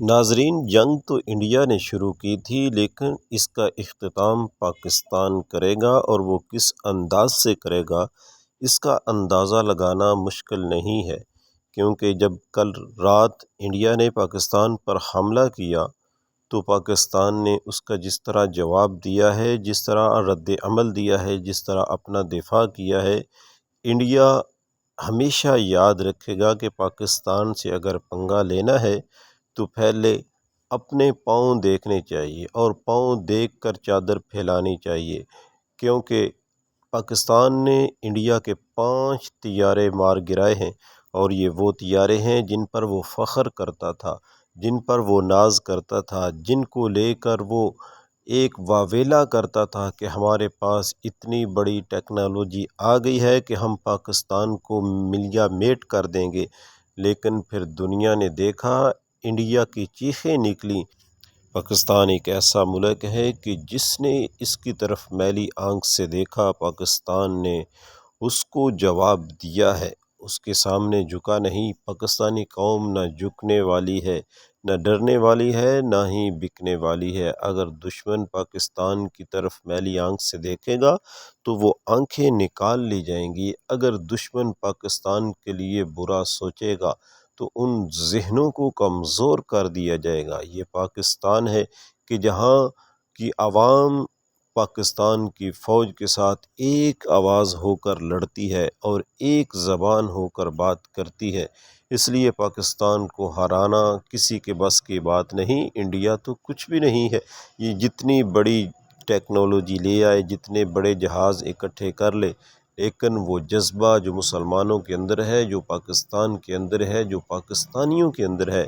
ناظرین، جنگ تو انڈیا نے شروع کی تھی، لیکن اس کا اختتام پاکستان کرے گا، اور وہ کس انداز سے کرے گا اس کا اندازہ لگانا مشکل نہیں ہے، کیونکہ جب کل رات انڈیا نے پاکستان پر حملہ کیا تو پاکستان نے اس کا جس طرح جواب دیا ہے، جس طرح رد عمل دیا ہے، جس طرح اپنا دفاع کیا ہے، انڈیا ہمیشہ یاد رکھے گا کہ پاکستان سے اگر پنگا لینا ہے تو پہلے اپنے پاؤں دیکھنے چاہیے، اور پاؤں دیکھ کر چادر پھیلانی چاہیے، کیونکہ پاکستان نے انڈیا کے 5 طیارے مار گرائے ہیں، اور یہ وہ طیارے ہیں جن پر وہ فخر کرتا تھا، جن پر وہ ناز کرتا تھا، جن کو لے کر وہ ایک واویلا کرتا تھا کہ ہمارے پاس اتنی بڑی ٹیکنالوجی آ گئی ہے کہ ہم پاکستان کو ملیا میٹ کر دیں گے۔ لیکن پھر دنیا نے دیکھا، انڈیا کی چیخیں نکلیں۔ پاکستان ایک ایسا ملک ہے کہ جس نے اس کی طرف میلی آنکھ سے دیکھا، پاکستان نے اس کو جواب دیا ہے، اس کے سامنے جھکا نہیں۔ پاکستانی قوم نہ جھکنے والی ہے، نہ ڈرنے والی ہے، نہ ہی بکنے والی ہے۔ اگر دشمن پاکستان کی طرف میلی آنکھ سے دیکھے گا تو وہ آنکھیں نکال لی جائیں گی۔ اگر دشمن پاکستان کے لیے برا سوچے گا تو ان ذہنوں کو کمزور کر دیا جائے گا۔ یہ پاکستان ہے کہ جہاں کی عوام پاکستان کی فوج کے ساتھ ایک آواز ہو کر لڑتی ہے اور ایک زبان ہو کر بات کرتی ہے۔ اس لیے پاکستان کو ہرانا کسی کے بس کی بات نہیں۔ انڈیا تو کچھ بھی نہیں ہے، یہ جتنی بڑی ٹیکنالوجی لے آئے، جتنے بڑے جہاز اکٹھے کر لے، لیکن وہ جذبہ جو مسلمانوں کے اندر ہے، جو پاکستان کے اندر ہے، جو پاکستانیوں کے اندر ہے،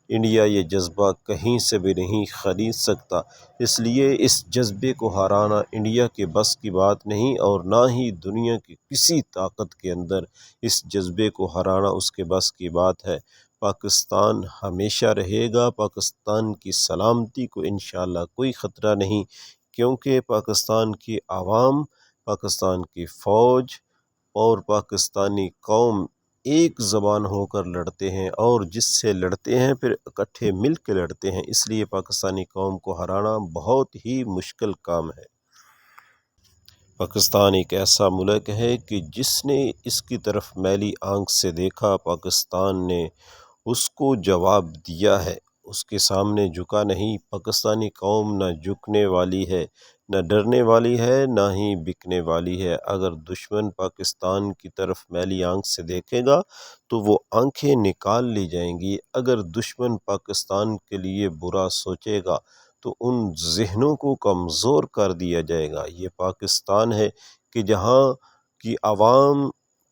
انڈیا یہ جذبہ کہیں سے بھی نہیں خرید سکتا۔ اس لیے اس جذبے کو ہرانا انڈیا کے بس کی بات نہیں، اور نہ ہی دنیا کی کسی طاقت کے اندر اس جذبے کو ہرانا اس کے بس کی بات ہے۔ پاکستان ہمیشہ رہے گا، پاکستان کی سلامتی کو انشاءاللہ کوئی خطرہ نہیں، کیونکہ پاکستان کی عوام، پاکستان کی فوج اور پاکستانی قوم ایک زبان ہو کر لڑتے ہیں، اور جس سے لڑتے ہیں پھر اکٹھے مل کے لڑتے ہیں۔ اس لیے پاکستانی قوم کو ہرانا بہت ہی مشکل کام ہے۔ پاکستان ایک ایسا ملک ہے کہ جس نے اس کی طرف میلی آنکھ سے دیکھا، پاکستان نے اس کو جواب دیا ہے، اس کے سامنے جھکا نہیں۔ پاکستانی قوم نہ جھکنے والی ہے، نہ ڈرنے والی ہے، نہ ہی بکنے والی ہے۔ اگر دشمن پاکستان کی طرف میلی آنکھ سے دیکھے گا تو وہ آنکھیں نکال لی جائیں گی۔ اگر دشمن پاکستان کے لیے برا سوچے گا تو ان ذہنوں کو کمزور کر دیا جائے گا۔ یہ پاکستان ہے کہ جہاں کی عوام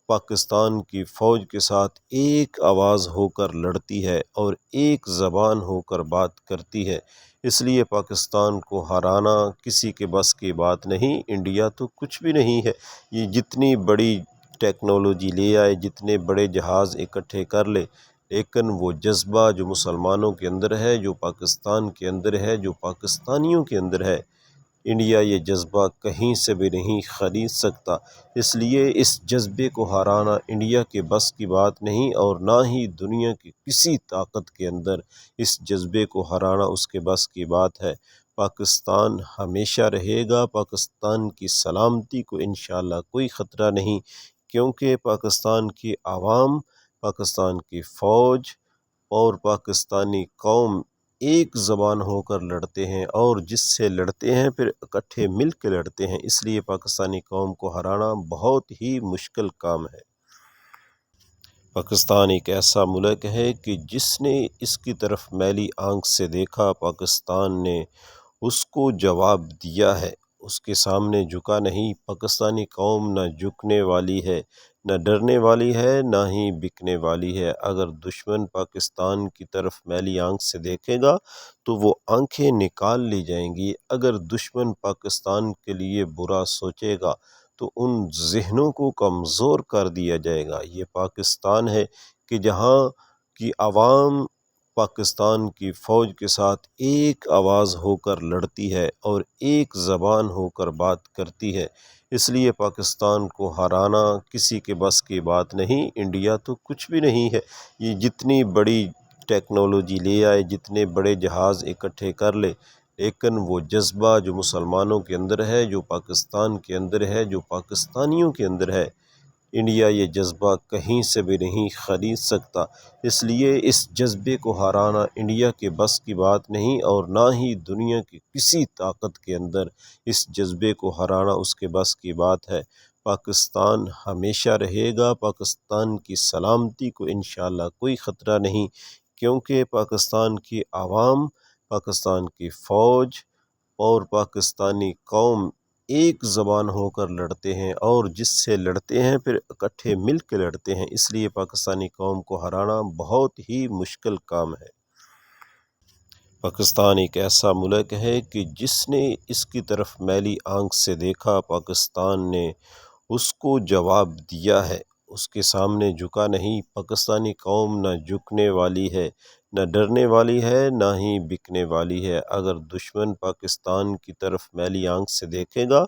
پاکستان کی فوج کے ساتھ ایک آواز ہو کر لڑتی ہے اور ایک زبان ہو کر بات کرتی ہے۔ اس لیے پاکستان کو ہرانا کسی کے بس کی بات نہیں۔ انڈیا تو کچھ بھی نہیں ہے، یہ جتنی بڑی ٹیکنالوجی لے آئے، جتنے بڑے جہاز اکٹھے کر لے، لیکن وہ جذبہ جو مسلمانوں کے اندر ہے، جو پاکستان کے اندر ہے، جو پاکستانیوں کے اندر ہے، انڈیا یہ جذبہ کہیں سے بھی نہیں خرید سکتا۔ اس لیے اس جذبے کو ہرانا انڈیا کے بس کی بات نہیں، اور نہ ہی دنیا کی کسی طاقت کے اندر اس جذبے کو ہرانا اس کے بس کی بات ہے۔ پاکستان ہمیشہ رہے گا، پاکستان کی سلامتی کو انشاءاللہ کوئی خطرہ نہیں، کیونکہ پاکستان کی عوام، پاکستان کی فوج اور پاکستانی قوم ایک زبان ہو کر لڑتے ہیں، اور جس سے لڑتے ہیں پھر اکٹھے مل کے لڑتے ہیں۔ اس لیے پاکستانی قوم کو ہرانا بہت ہی مشکل کام ہے۔ پاکستان ایک ایسا ملک ہے کہ جس نے اس کی طرف میلی آنکھ سے دیکھا، پاکستان نے اس کو جواب دیا ہے، اس کے سامنے جھکا نہیں۔ پاکستانی قوم نہ جھکنے والی ہے، نہ ڈرنے والی ہے، نہ ہی بکنے والی ہے۔ اگر دشمن پاکستان کی طرف میلی آنکھ سے دیکھے گا تو وہ آنکھیں نکال لی جائیں گی۔ اگر دشمن پاکستان کے لیے برا سوچے گا تو ان ذہنوں کو کمزور کر دیا جائے گا۔ یہ پاکستان ہے کہ جہاں کی عوام پاکستان کی فوج کے ساتھ ایک آواز ہو کر لڑتی ہے اور ایک زبان ہو کر بات کرتی ہے۔ اس لیے پاکستان کو ہرانا کسی کے بس کی بات نہیں۔ انڈیا تو کچھ بھی نہیں ہے، یہ جتنی بڑی ٹیکنالوجی لے آئے، جتنے بڑے جہاز اکٹھے کر لے، لیکن وہ جذبہ جو مسلمانوں کے اندر ہے، جو پاکستان کے اندر ہے، جو پاکستانیوں کے اندر ہے، انڈیا یہ جذبہ کہیں سے بھی نہیں خرید سکتا۔ اس لیے اس جذبے کو ہرانا انڈیا کے بس کی بات نہیں، اور نہ ہی دنیا کی کسی طاقت کے اندر اس جذبے کو ہرانا اس کے بس کی بات ہے۔ پاکستان ہمیشہ رہے گا، پاکستان کی سلامتی کو انشاءاللہ کوئی خطرہ نہیں، کیونکہ پاکستان کی عوام، پاکستان کی فوج اور پاکستانی قوم ایک زبان ہو کر لڑتے ہیں، اور جس سے لڑتے ہیں پھر اکٹھے مل کے لڑتے ہیں۔ اس لیے پاکستانی قوم کو ہرانا بہت ہی مشکل کام ہے۔ پاکستان ایک ایسا ملک ہے کہ جس نے اس کی طرف میلی آنکھ سے دیکھا، پاکستان نے اس کو جواب دیا ہے، اس کے سامنے جھکا نہیں۔ پاکستانی قوم نہ جھکنے والی ہے، نہ ڈرنے والی ہے، نہ ہی بکنے والی ہے۔ اگر دشمن پاکستان کی طرف میلی آنکھ سے دیکھے گا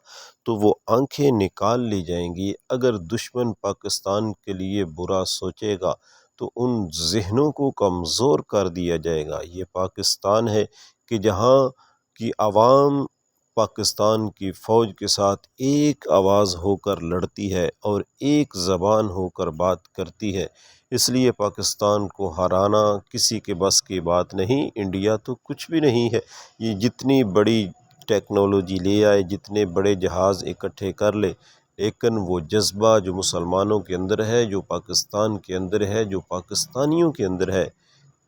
تو وہ آنکھیں نکال لی جائیں گی۔ اگر دشمن پاکستان کے لیے برا سوچے گا تو ان ذہنوں کو کمزور کر دیا جائے گا۔ یہ پاکستان ہے کہ جہاں کی عوام پاکستان کی فوج کے ساتھ ایک آواز ہو کر لڑتی ہے اور ایک زبان ہو کر بات کرتی ہے۔ اس لیے پاکستان کو ہرانا کسی کے بس کی بات نہیں۔ انڈیا تو کچھ بھی نہیں ہے، یہ جتنی بڑی ٹیکنالوجی لے آئے، جتنے بڑے جہاز اکٹھے کر لے، لیکن وہ جذبہ جو مسلمانوں کے اندر ہے، جو پاکستان کے اندر ہے، جو پاکستانیوں کے اندر ہے،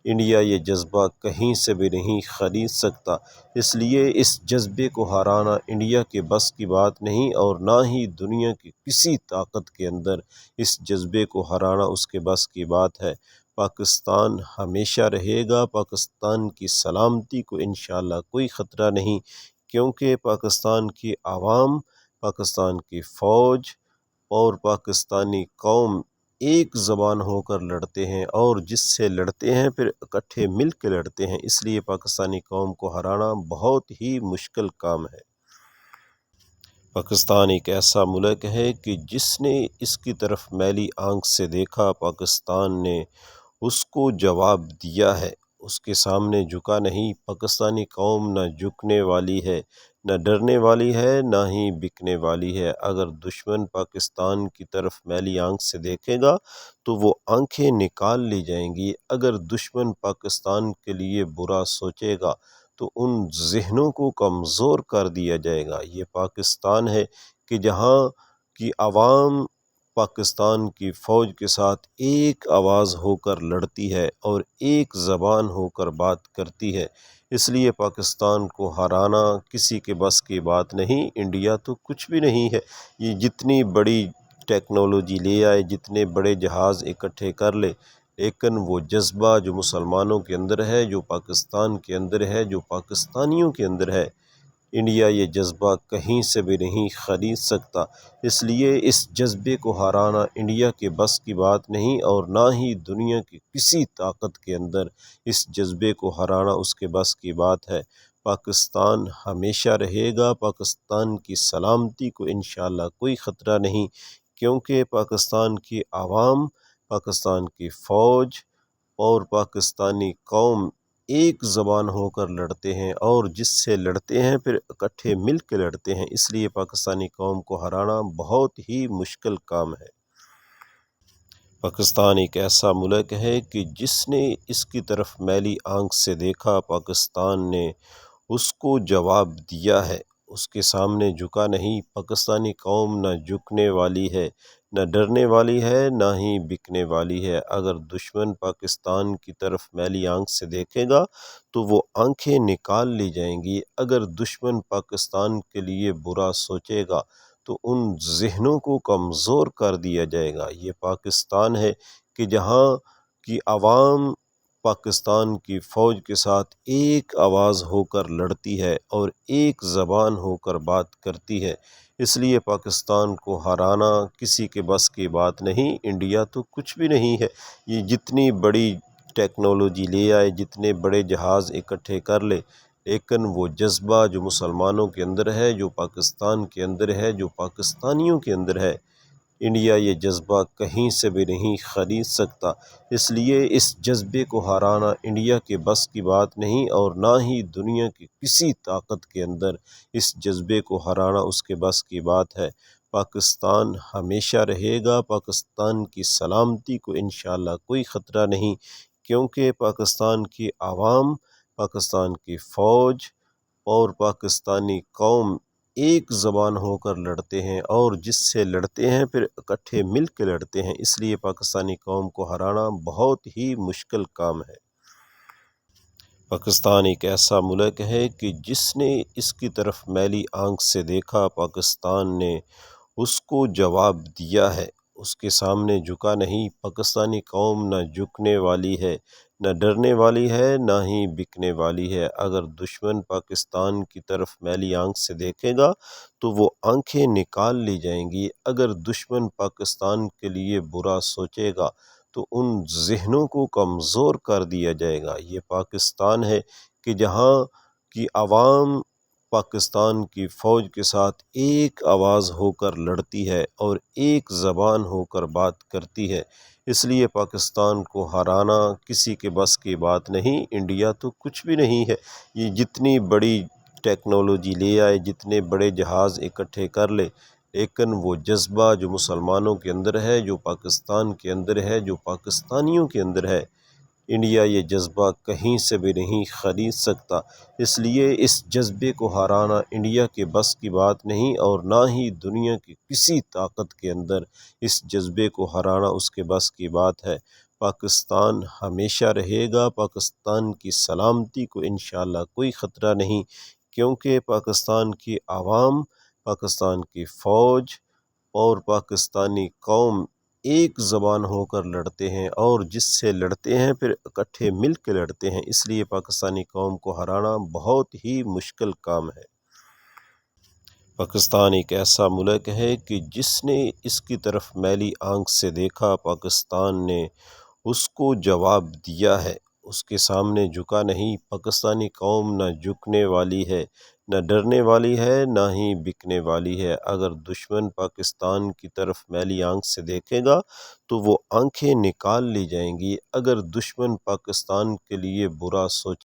انڈیا یہ جذبہ کہیں سے بھی نہیں خرید سکتا۔ اس لیے اس جذبے کو ہرانا انڈیا کے بس کی بات نہیں، اور نہ ہی دنیا کی کسی طاقت کے اندر اس جذبے کو ہرانا اس کے بس کی بات ہے۔ پاکستان ہمیشہ رہے گا، پاکستان کی سلامتی کو انشاءاللہ کوئی خطرہ نہیں، کیونکہ پاکستان کی عوام، پاکستان کی فوج اور پاکستانی قوم ایک زبان ہو کر لڑتے ہیں، اور جس سے لڑتے ہیں پھر اکٹھے مل کے لڑتے ہیں۔ اس لیے پاکستانی قوم کو ہرانا بہت ہی مشکل کام ہے۔ پاکستان ایک ایسا ملک ہے کہ جس نے اس کی طرف میلی آنکھ سے دیکھا، پاکستان نے اس کو جواب دیا ہے، اس کے سامنے جھکا نہیں۔ پاکستانی قوم نہ جھکنے والی ہے، نہ ڈرنے والی ہے، نہ ہی بکنے والی ہے۔ اگر دشمن پاکستان کی طرف میلی آنکھ سے دیکھے گا تو وہ آنکھیں نکال لی جائیں گی۔ اگر دشمن پاکستان کے لیے برا سوچے گا تو ان ذہنوں کو کمزور کر دیا جائے گا۔ یہ پاکستان ہے کہ جہاں کی عوام پاکستان کی فوج کے ساتھ ایک آواز ہو کر لڑتی ہے اور ایک زبان ہو کر بات کرتی ہے۔ اس لیے پاکستان کو ہرانا کسی کے بس کی بات نہیں۔ انڈیا تو کچھ بھی نہیں ہے، یہ جتنی بڑی ٹیکنالوجی لے آئے، جتنے بڑے جہاز اکٹھے کر لے، لیکن وہ جذبہ جو مسلمانوں کے اندر ہے، جو پاکستان کے اندر ہے، جو پاکستانیوں کے اندر ہے، انڈیا یہ جذبہ کہیں سے بھی نہیں خرید سکتا۔ اس لیے اس جذبے کو ہرانا انڈیا کے بس کی بات نہیں، اور نہ ہی دنیا کی کسی طاقت کے اندر اس جذبے کو ہرانا اس کے بس کی بات ہے۔ پاکستان ہمیشہ رہے گا، پاکستان کی سلامتی کو انشاءاللہ کوئی خطرہ نہیں، کیونکہ پاکستان کی عوام، پاکستان کی فوج اور پاکستانی قوم ایک زبان ہو کر لڑتی ہے، اور ایک زبان ہو کر بات کرتی ہے۔ اس لیے پاکستان کو ہرانا کسی کے بس کی بات نہیں۔ انڈیا تو کچھ بھی نہیں ہے، یہ جتنی بڑی ٹیکنالوجی لے آئے، جتنے بڑے جہاز اکٹھے کر لے، لیکن وہ جذبہ جو مسلمانوں کے اندر ہے، جو پاکستان کے اندر ہے، جو پاکستانیوں کے اندر ہے، انڈیا یہ جذبہ کہیں سے بھی نہیں خرید سکتا۔ اس لیے اس جذبے کو ہرانا انڈیا کے بس کی بات نہیں، اور نہ ہی دنیا کی کسی طاقت کے اندر اس جذبے کو ہرانا اس کے بس کی بات ہے۔ پاکستان ہمیشہ رہے گا، پاکستان کی سلامتی کو انشاءاللہ کوئی خطرہ نہیں، کیونکہ پاکستان کی عوام، پاکستان کی فوج اور پاکستانی قوم ایک زبان ہو کر لڑتے ہیں، اور جس سے لڑتے ہیں پھر اکٹھے مل کے لڑتے ہیں۔ اس لیے پاکستانی قوم کو ہرانا بہت ہی مشکل کام ہے۔ پاکستان ایک ایسا ملک ہے کہ جس نے اس کی طرف میلی آنکھ سے دیکھا، پاکستان نے اس کو جواب دیا ہے، اس کے سامنے جھکا نہیں۔ پاکستانی قوم نہ جھکنے والی ہے، نہ ڈرنے والی ہے، نہ ہی بکنے والی ہے۔ اگر دشمن پاکستان کی طرف میلی آنکھ سے دیکھے گا تو وہ آنکھیں نکال لی جائیں گی۔ اگر دشمن پاکستان کے لیے برا سوچے گا تو ان ذہنوں کو کمزور کر دیا جائے گا۔ یہ پاکستان ہے کہ جہاں کی عوام پاکستان کی فوج کے ساتھ ایک آواز ہو کر لڑتی ہے اور ایک زبان ہو کر بات کرتی ہے۔ اس لیے پاکستان کو ہرانا کسی کے بس کی بات نہیں۔ انڈیا تو کچھ بھی نہیں ہے، یہ جتنی بڑی ٹیکنالوجی لے آئے، جتنے بڑے جہاز اکٹھے کر لے، لیکن وہ جذبہ جو مسلمانوں کے اندر ہے، جو پاکستان کے اندر ہے، جو پاکستانیوں کے اندر ہے، انڈیا یہ جذبہ کہیں سے بھی نہیں خرید سکتا، اس لیے اس جذبے کو ہرانا انڈیا کے بس کی بات نہیں، اور نہ ہی دنیا کی کسی طاقت کے اندر اس جذبے کو ہرانا اس کے بس کی بات ہے۔ پاکستان ہمیشہ رہے گا، پاکستان کی سلامتی کو انشاءاللہ کوئی خطرہ نہیں، کیونکہ پاکستان کی عوام، پاکستان کی فوج اور پاکستانی قوم ایک زبان ہو کر لڑتے ہیں، اور جس سے لڑتے ہیں پھر اکٹھے مل کے لڑتے ہیں، اس لیے پاکستانی قوم کو ہرانا بہت ہی مشکل کام ہے۔ پاکستان ایک ایسا ملک ہے کہ جس نے اس کی طرف میلی آنکھ سے دیکھا، پاکستان نے اس کو جواب دیا ہے، اس کے سامنے جھکا نہیں۔ پاکستانی قوم نہ جھکنے والی ہے، نہ ڈرنے والی ہے، نہ ہی بکنے والی ہے۔ اگر دشمن پاکستان کی طرف میلی آنکھ سے دیکھے گا تو وہ آنکھیں نکال لی جائیں گی۔ اگر دشمن پاکستان کے لیے برا سوچے گا تو ان ذہنوں کو کمزور کر دیا جائے گا۔ یہ پاکستان ہے کہ جہاں کی عوام پاکستان کی فوج کے ساتھ ایک آواز ہو کر لڑتی ہے اور ایک زبان ہو کر بات کرتی ہے، اس لیے پاکستان کو ہرانا کسی کے بس کی بات نہیں۔ انڈیا تو کچھ بھی نہیں ہے، یہ جتنی بڑی ٹیکنالوجی لے آئے، جتنے بڑے جہاز اکٹھے کر لے، لیکن وہ جذبہ جو مسلمانوں کے اندر ہے، جو پاکستان کے اندر ہے، جو پاکستانیوں کے اندر ہے، انڈیا یہ جذبہ کہیں سے بھی نہیں خرید سکتا، اس لیے اس جذبے کو ہرانا انڈیا کے بس کی بات نہیں، اور نہ ہی دنیا کی کسی طاقت کے اندر اس جذبے کو ہرانا اس کے بس کی بات ہے۔ پاکستان ہمیشہ رہے گا، پاکستان کی سلامتی کو انشاءاللہ کوئی خطرہ نہیں، کیونکہ پاکستان کی عوام، پاکستان کی فوج اور پاکستانی قوم ایک زبان ہو کر لڑتے ہیں، اور جس سے لڑتے ہیں پھر اکٹھے مل کے لڑتے ہیں، اس لیے پاکستانی قوم کو ہرانا بہت ہی مشکل کام ہے۔ پاکستان ایک ایسا ملک ہے کہ جس نے اس کی طرف میلی آنکھ سے دیکھا، پاکستان نے اس کو جواب دیا ہے، اس کے سامنے جھکا نہیں۔ پاکستانی قوم نہ جھکنے والی ہے، نہ ڈرنے والی ہے، نہ ہی بکنے والی ہے۔ اگر دشمن پاکستان کی طرف میلی آنکھ سے دیکھے گا تو وہ آنکھیں نکال لی جائیں گی۔ اگر دشمن پاکستان کے لیے برا سوچے